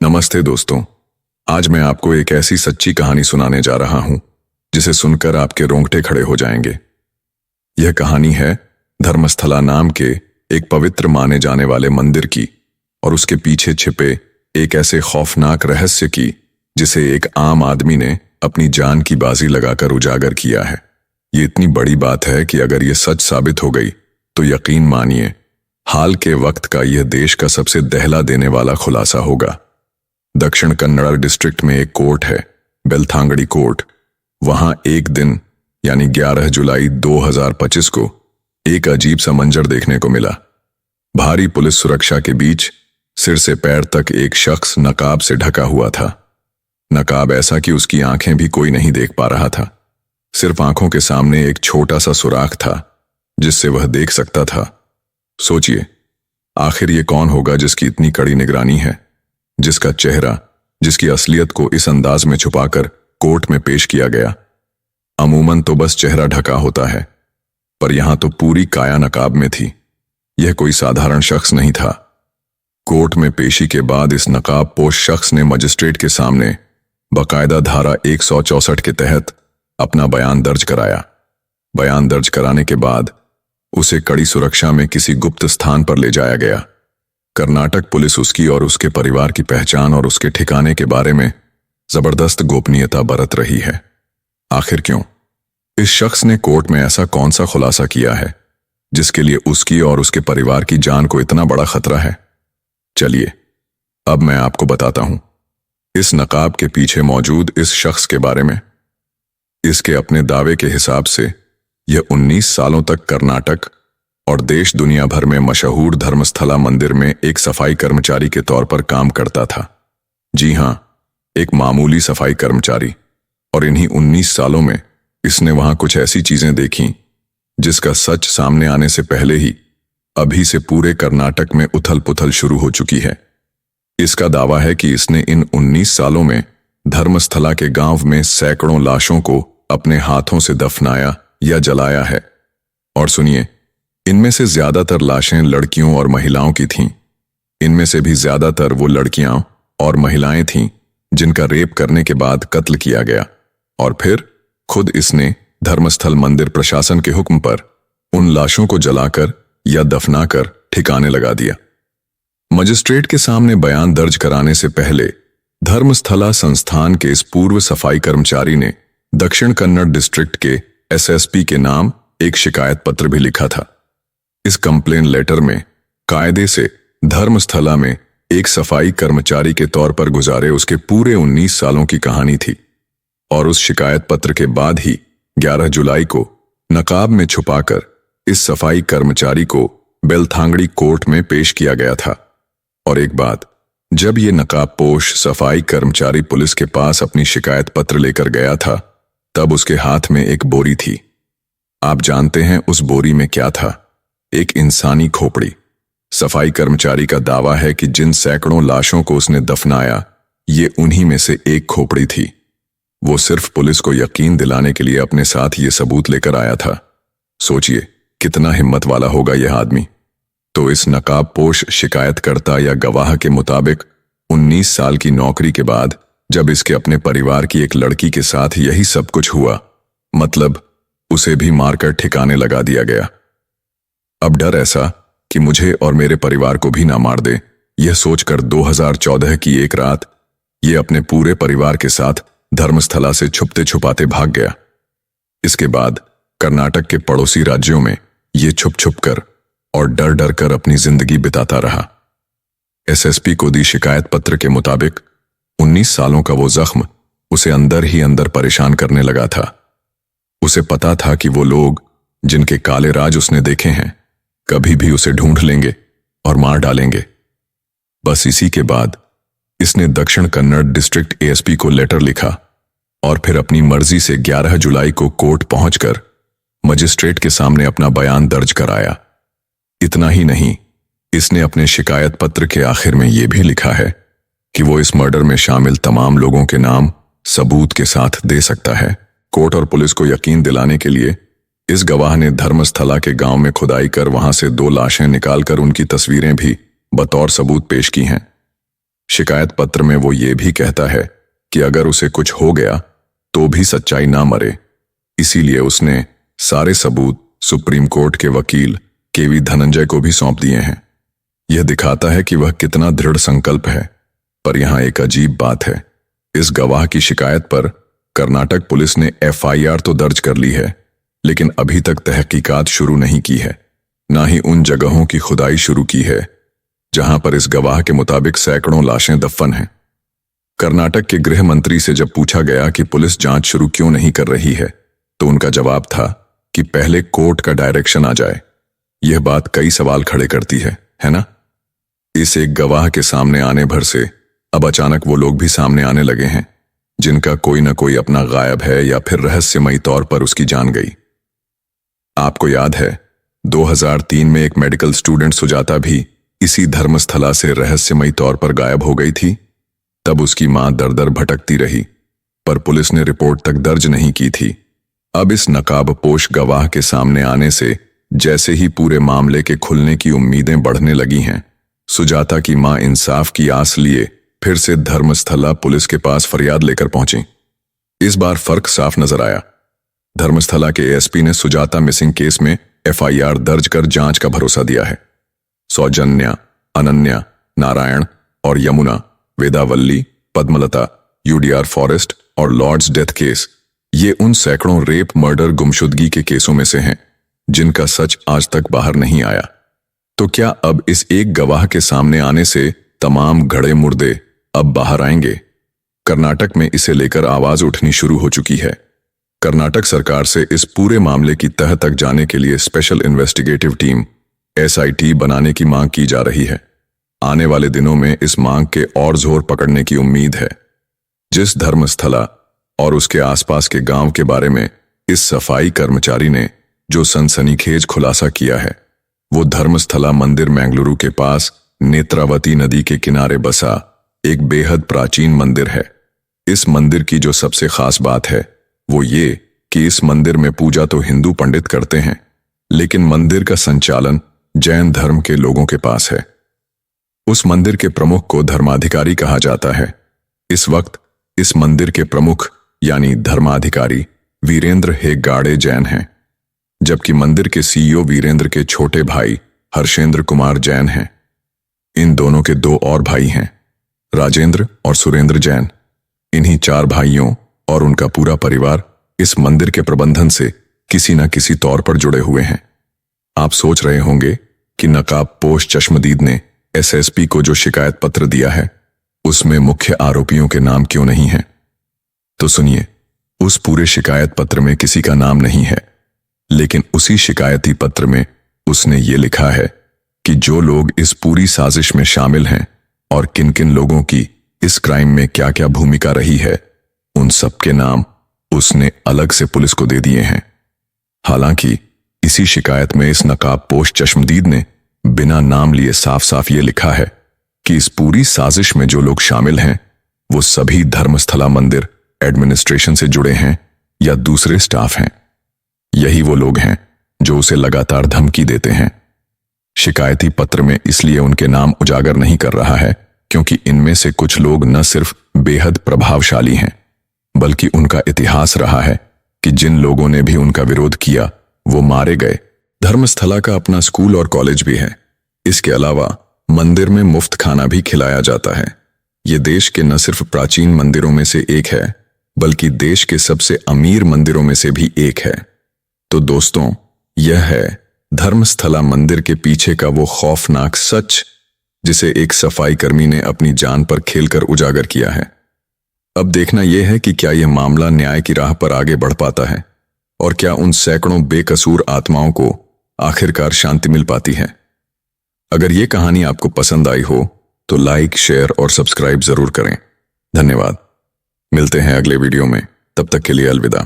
नमस्ते दोस्तों। आज मैं आपको एक ऐसी सच्ची कहानी सुनाने जा रहा हूं जिसे सुनकर आपके रोंगटे खड़े हो जाएंगे। यह कहानी है धर्मस्थला नाम के एक पवित्र माने जाने वाले मंदिर की और उसके पीछे छिपे एक ऐसे खौफनाक रहस्य की जिसे एक आम आदमी ने अपनी जान की बाजी लगाकर उजागर किया है। ये इतनी बड़ी बात है कि अगर ये सच साबित हो गई तो यकीन मानिए हाल के वक्त का यह देश का सबसे दहला देने वाला खुलासा होगा। दक्षिण कन्नड़ डिस्ट्रिक्ट में एक कोर्ट है, बेलथांगड़ी कोर्ट। वहां एक दिन यानी 11 जुलाई 2025 को एक अजीब सा मंजर देखने को मिला। भारी पुलिस सुरक्षा के बीच सिर से पैर तक एक शख्स नकाब से ढका हुआ था। नकाब ऐसा कि उसकी आंखें भी कोई नहीं देख पा रहा था। सिर्फ आंखों के सामने एक छोटा सा सुराख था जिससे वह देख सकता था। सोचिए, आखिर ये कौन होगा जिसकी इतनी कड़ी निगरानी है, जिसका चेहरा, जिसकी असलियत को इस अंदाज में छुपाकर कोर्ट में पेश किया गया। अमूमन तो बस चेहरा ढका होता है, पर यहां तो पूरी काया नकाब में थी। यह कोई साधारण शख्स नहीं था। कोर्ट में पेशी के बाद इस नकाब पोश शख्स ने मजिस्ट्रेट के सामने बाकायदा धारा 164 के तहत अपना बयान दर्ज कराया। बयान दर्ज कराने के बाद उसे कड़ी सुरक्षा में किसी गुप्त स्थान पर ले जाया गया। कर्नाटक पुलिस उसकी और उसके परिवार की पहचान और उसके ठिकाने के बारे में जबरदस्त गोपनीयता बरत रही है। आखिर क्यों? इस शख्स ने कोर्ट में ऐसा कौन सा खुलासा किया है जिसके लिए उसकी और उसके परिवार की जान को इतना बड़ा खतरा है? चलिए अब मैं आपको बताता हूं इस नकाब के पीछे मौजूद इस शख्स के बारे में। इसके अपने दावे के हिसाब से यह 19 सालों तक कर्नाटक और देश दुनिया भर में मशहूर धर्मस्थला मंदिर में एक सफाई कर्मचारी के तौर पर काम करता था। जी हां, एक मामूली सफाई कर्मचारी। और इन्हीं 19 सालों में इसने वहां कुछ ऐसी चीजें देखीं जिसका सच सामने आने से पहले ही अभी से पूरे कर्नाटक में उथल पुथल शुरू हो चुकी है। इसका दावा है कि इसने इन 19 सालों में धर्मस्थला के गांव में सैकड़ों लाशों को अपने हाथों से दफनाया या जलाया है। और सुनिए, इनमें से ज्यादातर लाशें लड़कियों और महिलाओं की थीं। इनमें से भी ज्यादातर वो लड़कियां और महिलाएं थीं जिनका रेप करने के बाद कत्ल किया गया और फिर खुद इसने धर्मस्थल मंदिर प्रशासन के हुक्म पर उन लाशों को जलाकर या दफनाकर ठिकाने लगा दिया। मजिस्ट्रेट के सामने बयान दर्ज कराने से पहले धर्मस्थला संस्थान के इस पूर्व सफाई कर्मचारी ने दक्षिण कन्नड़ डिस्ट्रिक्ट के एसएसपी के नाम एक शिकायत पत्र भी लिखा था। इस कंप्लेन लेटर में कायदे से धर्मस्थला में एक सफाई कर्मचारी के तौर पर गुजारे उसके पूरे 19 सालों की कहानी थी। और उस शिकायत पत्र के बाद ही 11 जुलाई को नकाब में छुपाकर इस सफाई कर्मचारी को बेलथांगड़ी कोर्ट में पेश किया गया था। और एक बात, जब ये नकाबपोश सफाई कर्मचारी पुलिस के पास अपनी शिकायत पत्र लेकर गया था तब उसके हाथ में एक बोरी थी। आप जानते हैं उस बोरी में क्या था? एक इंसानी खोपड़ी। सफाई कर्मचारी का दावा है कि जिन सैकड़ों लाशों को उसने दफनाया ये उन्हीं में से एक खोपड़ी थी। वो सिर्फ पुलिस को यकीन दिलाने के लिए अपने साथ ये सबूत लेकर आया था। सोचिए कितना हिम्मत वाला होगा यह आदमी। तो इस नकाबपोश शिकायतकर्ता या गवाह के मुताबिक 19 साल की नौकरी के बाद जब इसके अपने परिवार की एक लड़की के साथ यही सब कुछ हुआ, मतलब उसे भी मारकर ठिकाने लगा दिया गया। अब डर ऐसा कि मुझे और मेरे परिवार को भी ना मार दे, यह सोचकर 2014 की एक रात ये अपने पूरे परिवार के साथ धर्मस्थला से छुपते छुपाते भाग गया। इसके बाद कर्नाटक के पड़ोसी राज्यों में ये छुप छुप कर और डर डर कर अपनी जिंदगी बिताता रहा। एसएसपी को दी शिकायत पत्र के मुताबिक 19 सालों का वो जख्म उसे अंदर ही अंदर परेशान करने लगा था। उसे पता था कि वो लोग जिनके काले राज उसने देखे हैं कभी भी उसे ढूंढ लेंगे और मार डालेंगे। बस इसी के बाद इसने दक्षिण कन्नड़ डिस्ट्रिक्ट एएसपी को लेटर लिखा और फिर अपनी मर्जी से 11 जुलाई को कोर्ट पहुंचकर मजिस्ट्रेट के सामने अपना बयान दर्ज कराया। इतना ही नहीं, इसने अपने शिकायत पत्र के आखिर में यह भी लिखा है कि वो इस मर्डर में शामिल तमाम लोगों के नाम सबूत के साथ दे सकता है। कोर्ट और पुलिस को यकीन दिलाने के लिए इस गवाह ने धर्मस्थला के गांव में खुदाई कर वहां से 2 लाशें निकालकर उनकी तस्वीरें भी बतौर सबूत पेश की हैं। शिकायत पत्र में वो ये भी कहता है कि अगर उसे कुछ हो गया तो भी सच्चाई ना मरे। इसीलिए उसने सारे सबूत सुप्रीम कोर्ट के वकील केवी धनंजय को भी सौंप दिए हैं। यह दिखाता है कि वह कितना दृढ़ संकल्प है। पर यहां एक अजीब बात है। इस गवाह की शिकायत पर कर्नाटक पुलिस ने एफआईआर तो दर्ज कर ली है, लेकिन अभी तक तहकीकात शुरू नहीं की है। ना ही उन जगहों की खुदाई शुरू की है जहां पर इस गवाह के मुताबिक सैकड़ों लाशें दफन हैं। कर्नाटक के गृह मंत्री से जब पूछा गया कि पुलिस जांच शुरू क्यों नहीं कर रही है, तो उनका जवाब था कि पहले कोर्ट का डायरेक्शन आ जाए। यह बात कई सवाल खड़े करती है ना? इस एक गवाह के सामने आने भर से अब अचानक वो लोग भी सामने आने लगे हैं जिनका कोई ना कोई अपना गायब है या फिर रहस्यमयी तौर पर उसकी जान गई। आपको याद है 2003 में एक मेडिकल स्टूडेंट सुजाता भी इसी धर्मस्थला से रहस्यमयी तौर पर गायब हो गई थी। तब उसकी मां दर दर भटकती रही, पर पुलिस ने रिपोर्ट तक दर्ज नहीं की थी। अब इस नकाबपोश गवाह के सामने आने से जैसे ही पूरे मामले के खुलने की उम्मीदें बढ़ने लगी हैं, सुजाता की मां इंसाफ की आस लिए फिर से धर्मस्थला पुलिस के पास फरियाद लेकर पहुंची। इस बार फर्क साफ नजर आया। धर्मस्थला के एएसपी ने सुजाता मिसिंग केस में एफआईआर दर्ज कर जांच का भरोसा दिया है। सौजन्या, अनन्या, नारायण और यमुना, वेदावल्ली, पद्मलता, यूडीआर फॉरेस्ट और लॉर्ड्स डेथ केस, ये उन सैकड़ों रेप, मर्डर, गुमशुदगी के केसों में से हैं जिनका सच आज तक बाहर नहीं आया। तो क्या अब इस एक गवाह के सामने आने से तमाम गड़े मुर्दे अब बाहर आएंगे? कर्नाटक में इसे लेकर आवाज उठनी शुरू हो चुकी है। कर्नाटक सरकार से इस पूरे मामले की तह तक जाने के लिए स्पेशल इन्वेस्टिगेटिव टीम एसआईटी बनाने की मांग की जा रही है। आने वाले दिनों में इस मांग के और जोर पकड़ने की उम्मीद है। जिस धर्मस्थला और उसके आसपास के गांव के बारे में इस सफाई कर्मचारी ने जो सनसनीखेज खुलासा किया है, वो धर्मस्थला मंदिर मैंगलुरु के पास नेत्रावती नदी के किनारे बसा एक बेहद प्राचीन मंदिर है। इस मंदिर की जो सबसे खास बात है वो ये कि इस मंदिर में पूजा तो हिंदू पंडित करते हैं, लेकिन मंदिर का संचालन जैन धर्म के लोगों के पास है। उस मंदिर के प्रमुख को धर्माधिकारी कहा जाता है। इस वक्त इस मंदिर के प्रमुख यानी धर्माधिकारी वीरेंद्र हेग्गाड़े जैन हैं, जबकि मंदिर के सीईओ वीरेंद्र के छोटे भाई हर्षेंद्र कुमार जैन हैं। इन दोनों के दो और भाई हैं, राजेंद्र और सुरेंद्र जैन। इन्हीं 4 भाइयों और उनका पूरा परिवार इस मंदिर के प्रबंधन से किसी न किसी तौर पर जुड़े हुए हैं। आप सोच रहे होंगे कि नकाबपोश चश्मदीद ने एसएसपी को जो शिकायत पत्र दिया है उसमें मुख्य आरोपियों के नाम क्यों नहीं है? तो सुनिए, उस पूरे शिकायत पत्र में किसी का नाम नहीं है, लेकिन उसी शिकायती पत्र में उसने ये लिखा है कि जो लोग इस पूरी साजिश में शामिल हैं और किन किन लोगों की इस क्राइम में क्या क्या भूमिका रही है, उन सब के नाम उसने अलग से पुलिस को दे दिए हैं। हालांकि इसी शिकायत में इस नकाबपोश चश्मदीद ने बिना नाम लिए साफ साफ ये लिखा है कि इस पूरी साजिश में जो लोग शामिल हैं वो सभी धर्मस्थला मंदिर एडमिनिस्ट्रेशन से जुड़े हैं या दूसरे स्टाफ हैं। यही वो लोग हैं जो उसे लगातार धमकी देते हैं। शिकायती पत्र में इसलिए उनके नाम उजागर नहीं कर रहा है क्योंकि इनमें से कुछ लोग न सिर्फ बेहद प्रभावशाली हैं, बल्कि उनका इतिहास रहा है कि जिन लोगों ने भी उनका विरोध किया वो मारे गए। धर्मस्थला का अपना स्कूल और कॉलेज भी है। इसके अलावा मंदिर में मुफ्त खाना भी खिलाया जाता है। ये देश के न सिर्फ प्राचीन मंदिरों में से एक है, बल्कि देश के सबसे अमीर मंदिरों में से भी एक है। तो दोस्तों, यह है धर्मस्थला मंदिर के पीछे का वो खौफनाक सच जिसे एक सफाई कर्मी ने अपनी जान पर खेलकर उजागर किया है। अब देखना यह है कि क्या यह मामला न्याय की राह पर आगे बढ़ पाता है और क्या उन सैकड़ों बेकसूर आत्माओं को आखिरकार शांति मिल पाती है। अगर ये कहानी आपको पसंद आई हो तो लाइक, शेयर और सब्सक्राइब जरूर करें। धन्यवाद। मिलते हैं अगले वीडियो में, तब तक के लिए अलविदा।